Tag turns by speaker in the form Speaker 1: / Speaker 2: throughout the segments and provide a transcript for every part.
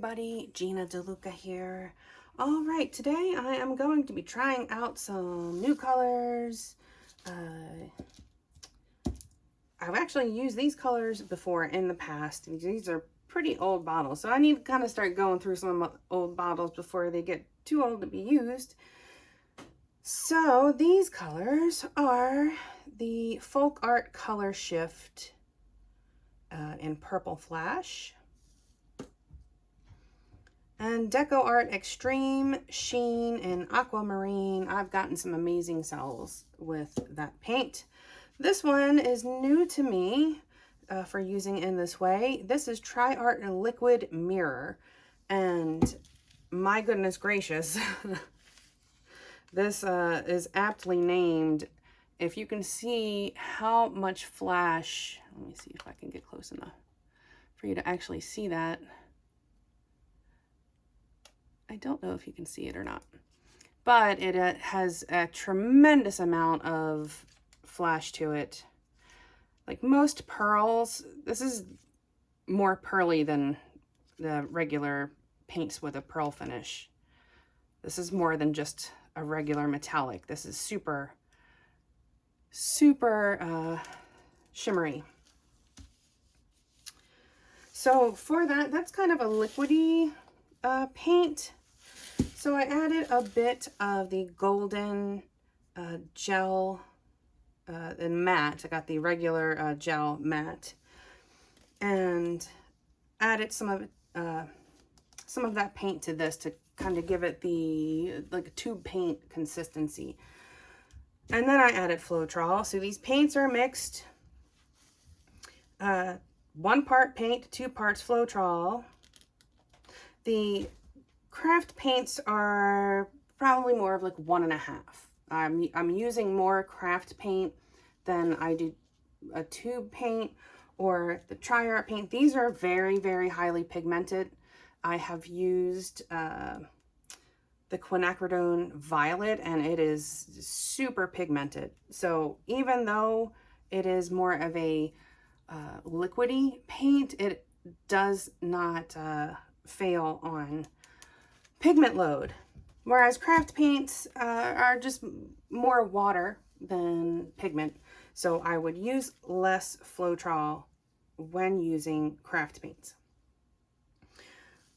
Speaker 1: everybody, Gina DeLuca here. All right, today I am going to be trying out some new colors. I've actually used these colors before in the past. These are pretty old bottles, so I need to kind of start going through some old bottles before they get too old to be used. So these colors are the FolkArt Color Shift in Purple Flash, and DecoArt Extreme Sheen in Aquamarine. I've gotten some amazing sells with that paint. This one is new to me for using in this way. This is TriArt Liquid Mirror, and my goodness gracious, this is aptly named. If you can see how much flash, let me see if I can get close enough for you to actually see that. I don't know if you can see it or not, but it has a tremendous amount of flash to it. Like most pearls, this is more pearly than the regular paints with a pearl finish. This is more than just a regular metallic. This is super shimmery. So for that, that's kind of a liquidy paint. So I added a bit of the golden gel and matte. I got the regular gel matte and added some of that paint to this to kind of give it the like a tube paint consistency. And then I added Floetrol. So these paints are mixed. 1 part paint, 2 parts Floetrol. The craft paints are probably more of like 1.5. I'm using more craft paint than I do a tube paint or the TriArt paint. These are very, very highly pigmented. I have used the quinacridone violet, and it is super pigmented. So even though it is more of a liquidy paint, it does not fail on pigment load. Whereas craft paints are just more water than pigment. So I would use less Floetrol when using craft paints.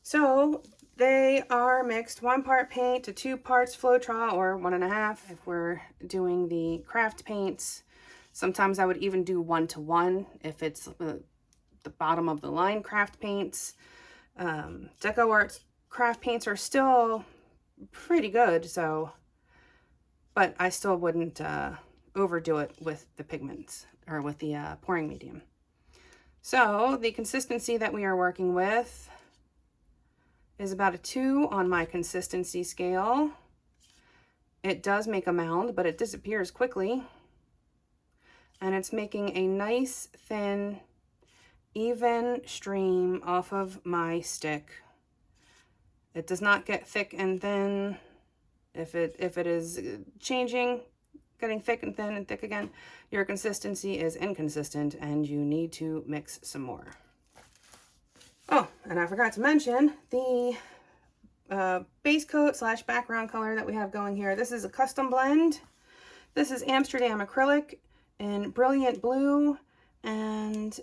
Speaker 1: So they are mixed 1 part paint to 2 parts Floetrol, or 1.5 if we're doing the craft paints. Sometimes I would even do 1-to-1 if it's the bottom of the line craft paints. DecoArt's craft paints are still pretty good, so, but I still wouldn't overdo it with the pigments or with the pouring medium. So the consistency that we are working with is about a 2 on my consistency scale. It does make a mound, but it disappears quickly. And it's making a nice, thin, even stream off of my stick. It does not get thick and thin. If it is changing, getting thick and thin and thick again, your consistency is inconsistent and you need to mix some more. Oh, and I forgot to mention the base coat / background color that we have going here. This is a custom blend. This is Amsterdam Acrylic in Brilliant Blue and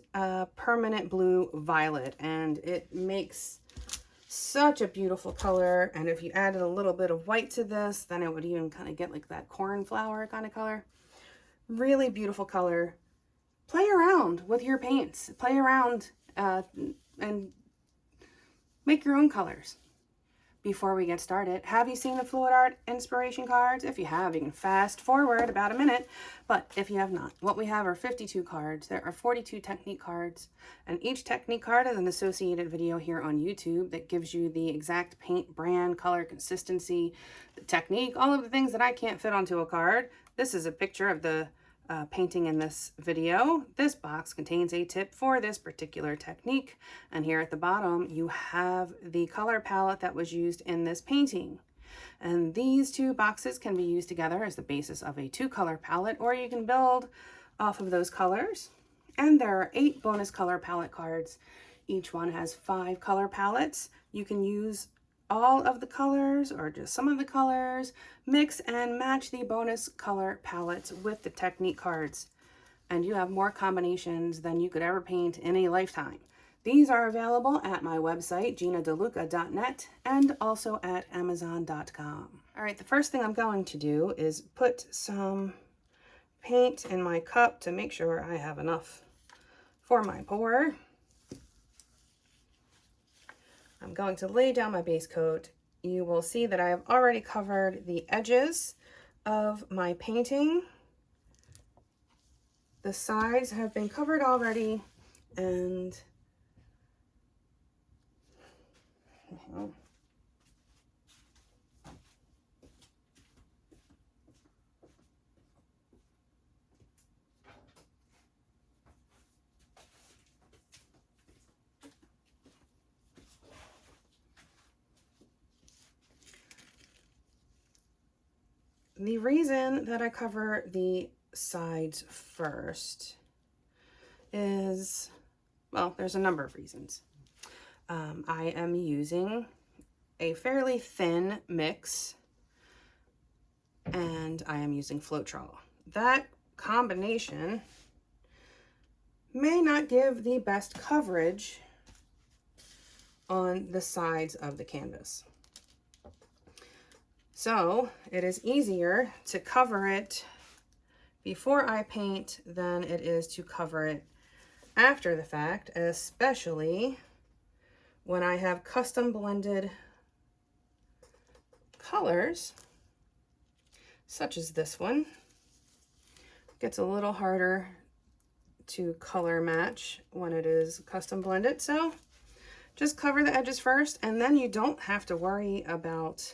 Speaker 1: Permanent Blue Violet, and it makes such a beautiful color. And if you added a little bit of white to this, then it would even kind of get like that cornflower kind of color. Really beautiful color. Play around with your paints. Play around and make your own colors. Before we get started, have you seen the FolkArt inspiration cards? If you have, you can fast forward about a minute, but if you have not, what we have are 52 cards. There are 42 technique cards, and each technique card is an associated video here on YouTube that gives you the exact paint brand, color, consistency, the technique, all of the things that I can't fit onto a card. This is a picture of the painting in this video. This box contains a tip for this particular technique, and here at the bottom you have the color palette that was used in this painting. And these 2 boxes can be used together as the basis of a 2-color palette, or you can build off of those colors. And there are 8 bonus color palette cards Each one has 5 color palettes. You can use all of the colors or just some of the colors, mix and match the bonus color palettes with the technique cards, and you have more combinations than you could ever paint in a lifetime. These are available at my website, ginadeluca.net, and also at amazon.com. All right, the first thing I'm going to do is put some paint in my cup to make sure I have enough for my pour. I'm going to lay down my base coat. You will see that I have already covered the edges of my painting. The sides have been covered already, and the reason that I cover the sides first is, well, there's a number of reasons. I am using a fairly thin mix, and I am using Floetrol. That combination may not give the best coverage on the sides of the canvas. So it is easier to cover it before I paint than it is to cover it after the fact, especially when I have custom blended colors, such as this one. It gets a little harder to color match when it is custom blended, so just cover the edges first, and then you don't have to worry about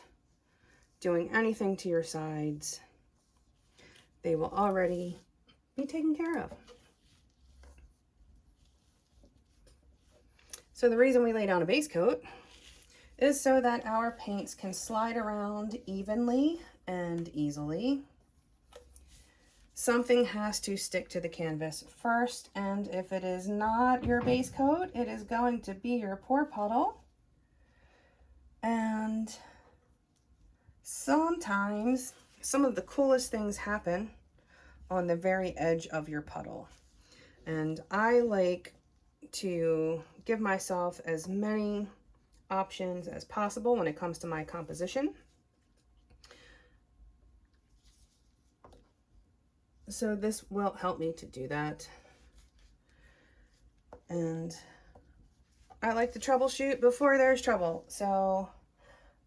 Speaker 1: doing anything to your sides. They will already be taken care of. So the reason we lay down a base coat is so that our paints can slide around evenly and easily. Something has to stick to the canvas first, and if it is not your base coat, it is going to be your pour puddle. And sometimes some of the coolest things happen on the very edge of your puddle. And I like to give myself as many options as possible when it comes to my composition. So this will help me to do that. And I like to troubleshoot before there's trouble. So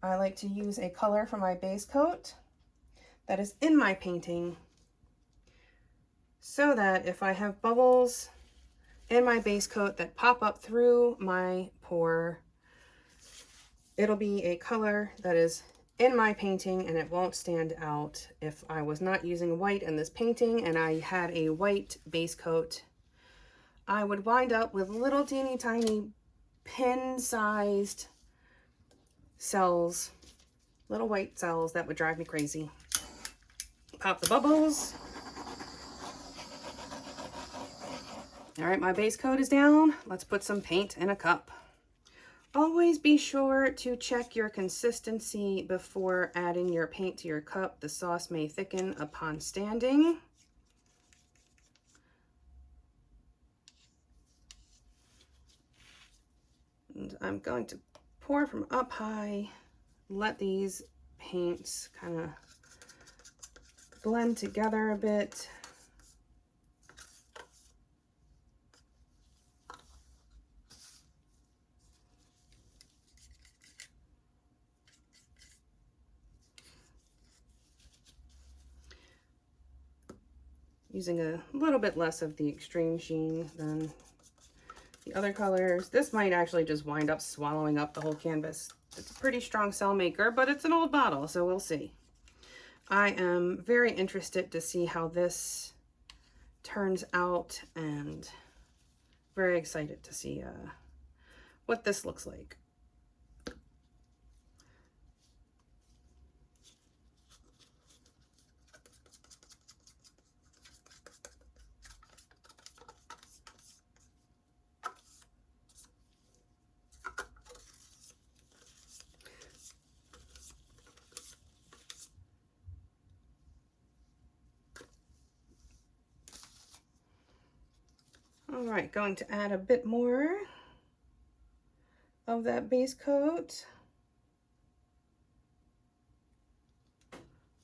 Speaker 1: I like to use a color for my base coat that is in my painting, so that if I have bubbles in my base coat that pop up through my pour, it'll be a color that is in my painting and it won't stand out. If I was not using white in this painting and I had a white base coat, I would wind up with little teeny tiny pin-sized cells, little white cells that would drive me crazy. Pop the bubbles. All right, my base coat is down. Let's put some paint in a cup. Always be sure to check your consistency before adding your paint to your cup. The sauce may thicken upon standing. And I'm going to pour from up high. Let these paints kind of blend together a bit. Using a little bit less of the Extreme Sheen than the other colors. This might actually just wind up swallowing up the whole canvas. It's a pretty strong cell maker, but it's an old bottle, so we'll see. I am very interested to see how this turns out, and very excited to see what this looks like. right, going to add a bit more of that base coat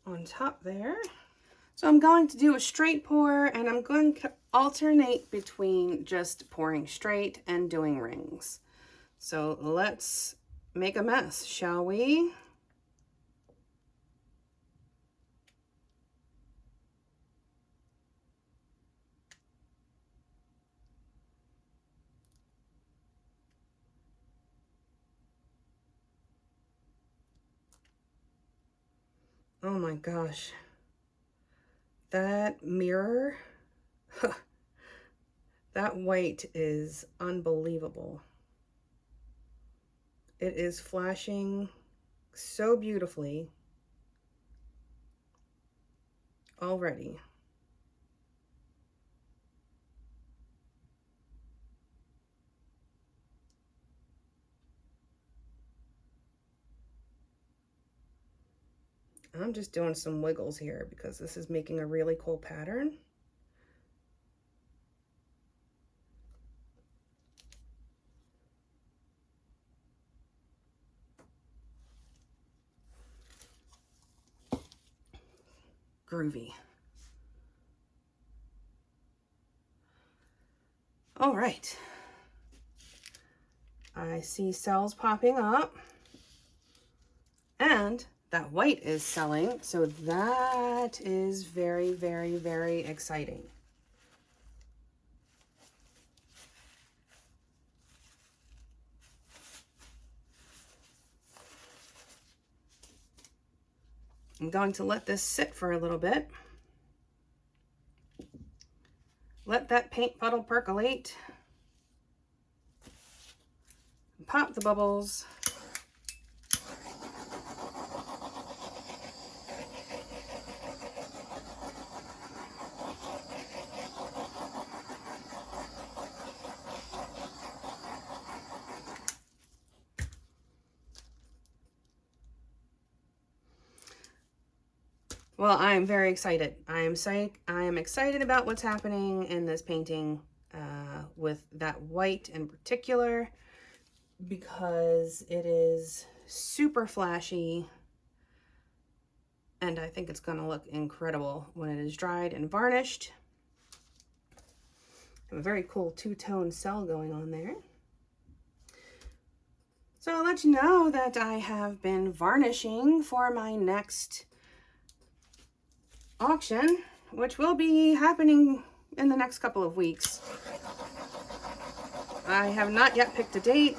Speaker 1: on top there. So I'm going to do a straight pour, and I'm going to alternate between just pouring straight and doing rings. So let's make a mess, shall we? Oh my gosh. That mirror, that white is unbelievable. It is flashing so beautifully already. I'm just doing some wiggles here because this is making a really cool pattern. Groovy. All right. I see cells popping up, and that white is selling, so that is very, very, very exciting. I'm going to let this sit for a little bit. Let that paint puddle percolate. Pop the bubbles. Well, I am very excited. I am excited about what's happening in this painting with that white in particular, because it is super flashy, and I think it's going to look incredible when it is dried and varnished. I have a very cool two-tone cell going on there. So I'll let you know that I have been varnishing for my next auction, which will be happening in the next couple of weeks. I have not yet picked a date.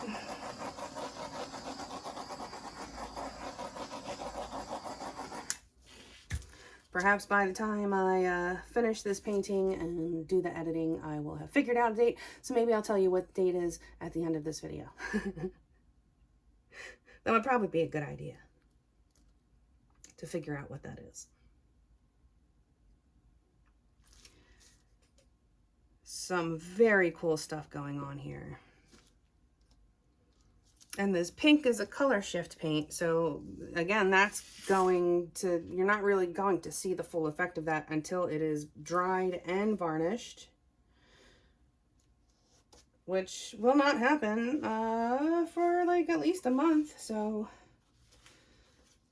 Speaker 1: Perhaps by the time I finish this painting and do the editing, I will have figured out a date. So maybe I'll tell you what the date is at the end of this video. That would probably be a good idea, to figure out what that is. Some very cool stuff going on here. And this pink is a color shift paint. So again, that's going to, you're not really going to see the full effect of that until it is dried and varnished, which will not happen for like at least a month. So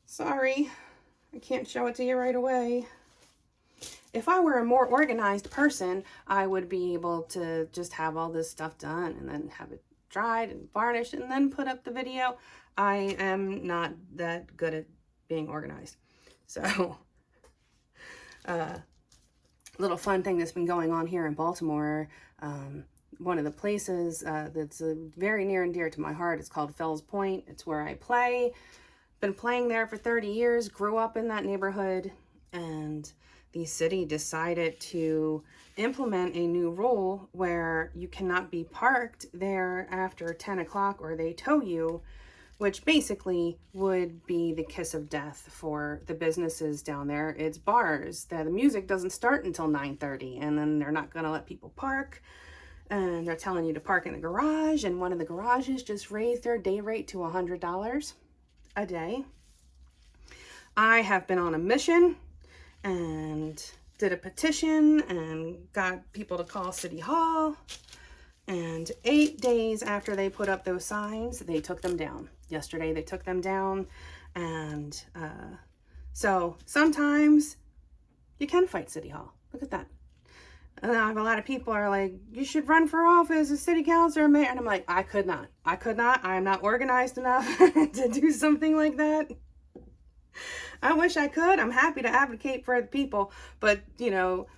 Speaker 1: sorry, I can't show it to you right away. If I were a more organized person, I would be able to just have all this stuff done and then have it dried and varnished and then put up the video. I am not that good at being organized. So, little fun thing that's been going on here in Baltimore. One of the places that's very near and dear to my heart is called Fells Point. It's where I play. Been playing there for 30 years, grew up in that neighborhood, and the city decided to implement a new rule where you cannot be parked there after 10 o'clock or they tow you, which basically would be the kiss of death for the businesses down there. It's bars. The music doesn't start until 9:30, and then they're not going to let people park, and they're telling you to park in the garage, and one of the garages just raised their day rate to $100 a day. I have been on a mission and did a petition and got people to call City Hall And 8 days after they put up those signs, they took them down. Yesterday they took them down. And so sometimes you can fight City Hall. Look at that. And I have a lot of people are like, you should run for office as city councilor or mayor. And I'm like, I could not. I could not. I am not organized enough to do something like that. I wish I could. I'm happy to advocate for the people. But, you know,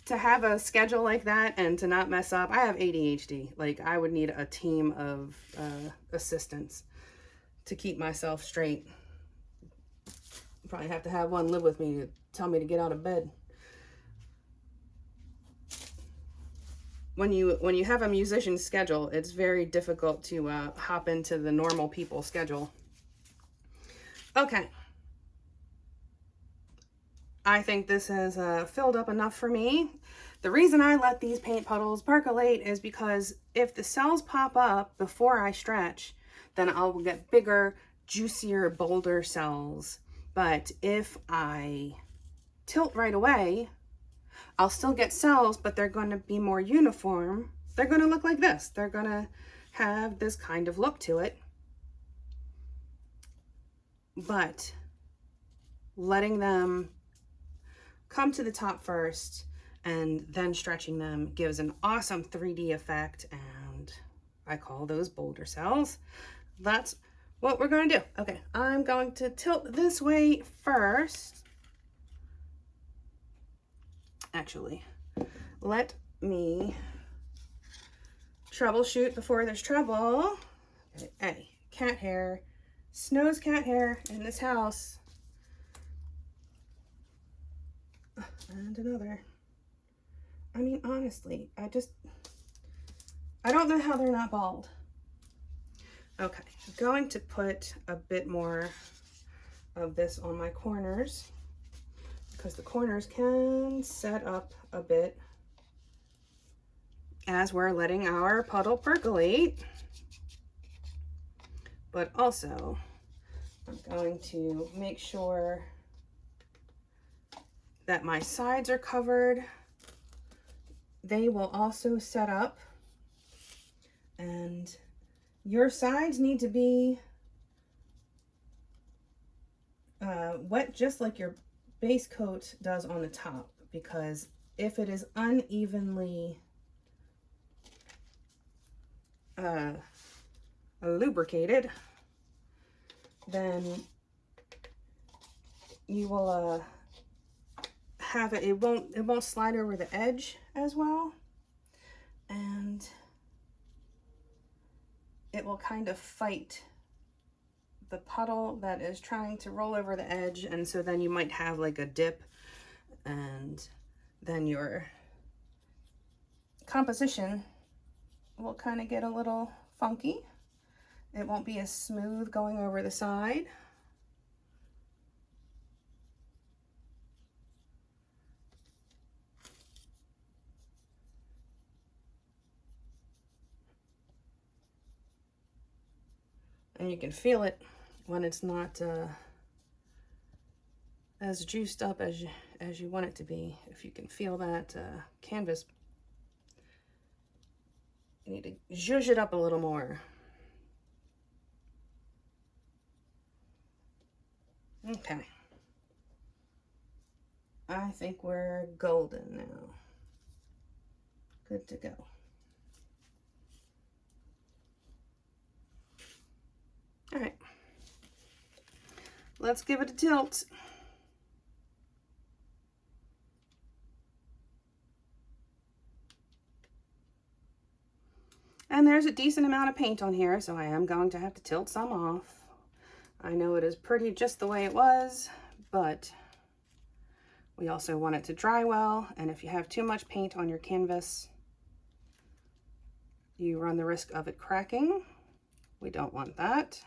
Speaker 1: to have a schedule like that and to not mess up, I have ADHD. Like, I would need a team of assistants to keep myself straight. Probably have to have one live with me to tell me to get out of bed. When you have a musician's schedule, it's very difficult to hop into the normal people's schedule. Okay. I think this has filled up enough for me. The reason I let these paint puddles percolate is because if the cells pop up before I stretch, then I'll get bigger, juicier, bolder cells. But if I tilt right away, I'll still get cells, but they're going to be more uniform. They're going to look like this. They're going to have this kind of look to it. But letting them come to the top first and then stretching them gives an awesome 3D effect, and I call those bolder cells. That's what we're going to do. Okay, I'm going to tilt this way first. Actually, let me troubleshoot before there's trouble. Okay, hey, cat hair. Snows cat hair in this house. And another. I mean, honestly, I don't know how they're not bald. Okay, I'm going to put a bit more of this on my corners, because the corners can set up a bit as we're letting our puddle percolate. But also, I'm going to make sure that my sides are covered. They will also set up, and your sides need to be wet just like your base coat does on the top, because if it is unevenly lubricated, then you will have it won't slide over the edge as well, and it will kind of fight the puddle that is trying to roll over the edge, and so then you might have like a dip, and then your composition will kind of get a little funky. It won't be as smooth going over the side. And you can feel it when it's not as juiced up as you want it to be. If you can feel that canvas, you need to zhuzh it up a little more. Okay. I think we're golden now. Good to go. All right, let's give it a tilt. And there's a decent amount of paint on here, so I am going to have to tilt some off. I know it is pretty just the way it was, but we also want it to dry well, and if you have too much paint on your canvas, you run the risk of it cracking. We don't want that.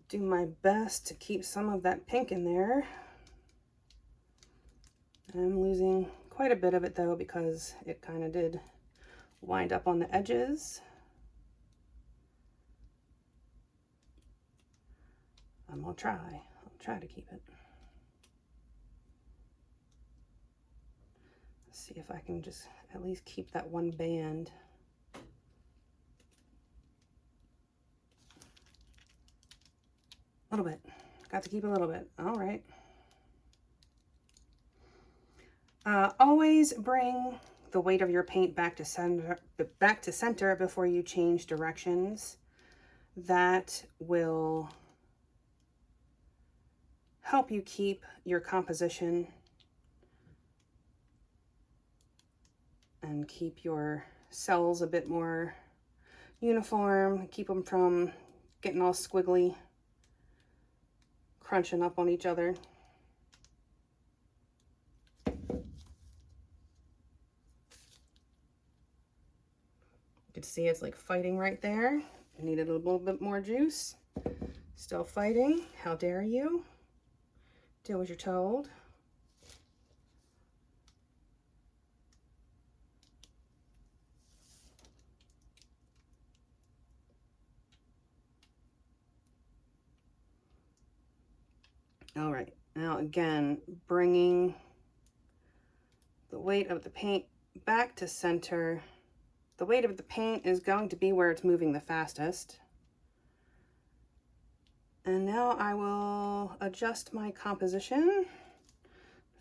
Speaker 1: Do my best to keep some of that pink in there. I'm losing quite a bit of it though, because it kind of did wind up on the edges. I'll try to keep it. Let's see if I can just at least keep that one band. A little bit. Got to keep a little bit. All right. Always bring the weight of your paint back to center before you change directions. That will help you keep your composition and keep your cells a bit more uniform, keep them from getting all squiggly, crunching up on each other. You can see it's like fighting right there. Needed a little bit more juice. Still fighting. How dare you? Do as you're told. All right, now again, bringing the weight of the paint back to center. The weight of the paint is going to be where it's moving the fastest. And now I will adjust my composition,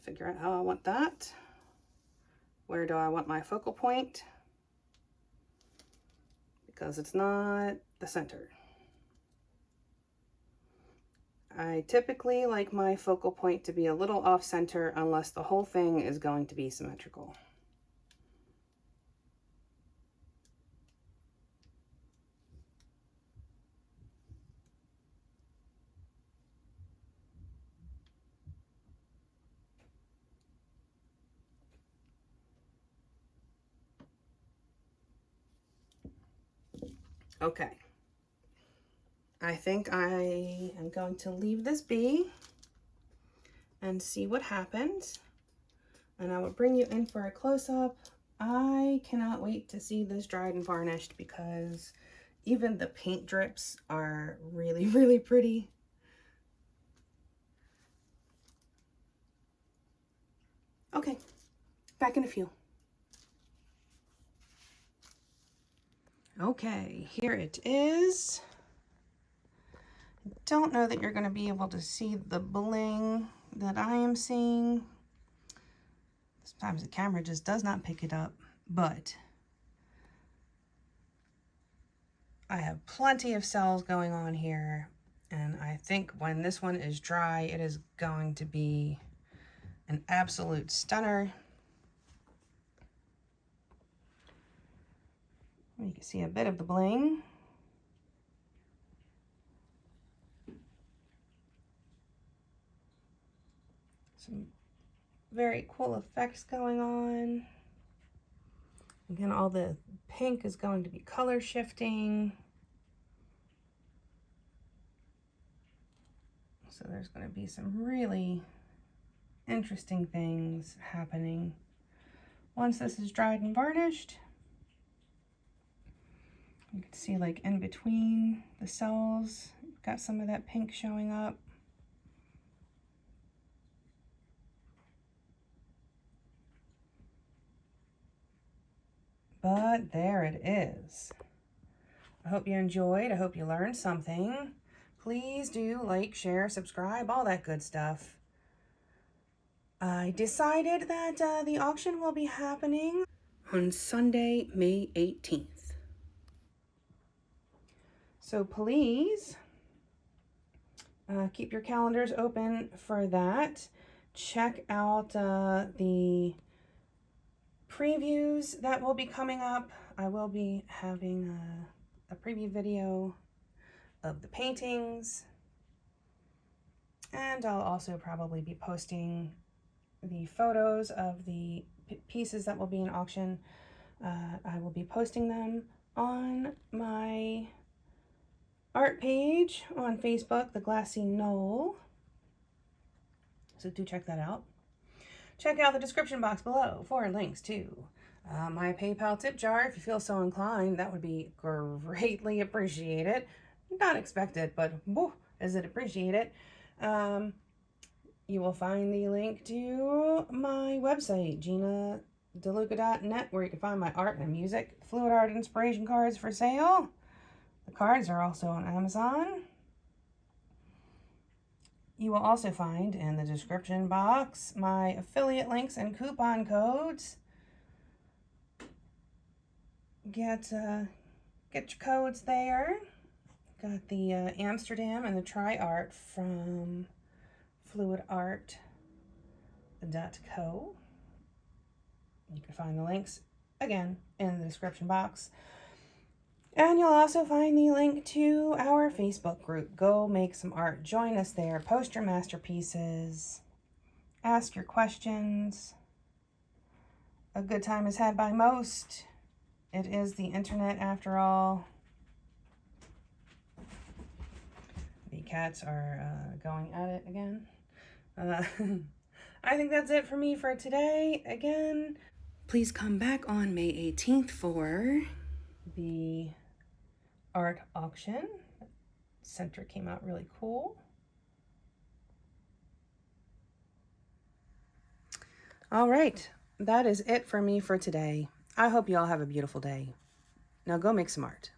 Speaker 1: figure out how I want that. Where do I want my focal point? Because it's not the center. I typically like my focal point to be a little off center unless the whole thing is going to be symmetrical. Okay, I think I am going to leave this be and see what happens. And I will bring you in for a close-up. I cannot wait to see this dried and varnished because even the paint drips are really, really pretty. Okay, back in a few. Okay, here it is. Don't know that you're going to be able to see the bling that I am seeing. Sometimes the camera just does not pick it up, but I have plenty of cells going on here, and I think when this one is dry, it is going to be an absolute stunner. You can see a bit of the bling. Some very cool effects going on. Again, all the pink is going to be color shifting. So there's going to be some really interesting things happening once this is dried and varnished. You can see like in between the cells, got some of that pink showing up. But there it is. I hope you enjoyed. I hope you learned something. Please do like, share, subscribe, all that good stuff. I decided that the auction will be happening on Sunday, May 18th. So please keep your calendars open for that. Check out the previews that will be coming up. I will be having a preview video of the paintings, and I'll also probably be posting the photos of the pieces that will be in auction. I will be posting them on my art page on Facebook, The Glassy Knoll. So do check that out. Check out the description box below for links to my PayPal tip jar if you feel so inclined. That would be greatly appreciated. Not expected, but whew, as it appreciate it. You will find the link to my website, GinaDeLuca.net, where you can find my art and music, fluid art inspiration cards for sale. The cards are also on Amazon. You will also find in the description box my affiliate links and coupon codes. Get your codes there. Got the Amsterdam and the TriArt from fluidart.co. You can find the links again in the description box. And you'll also find the link to our Facebook group. Go make some art. Join us there. Post your masterpieces. Ask your questions. A good time is had by most. It is the internet after all. The cats are going at it again. I think that's it for me for today. Again, please come back on May 18th for the art auction. Center came out really cool. All right, that is it for me for today. I hope you all have a beautiful day. Now go make some art.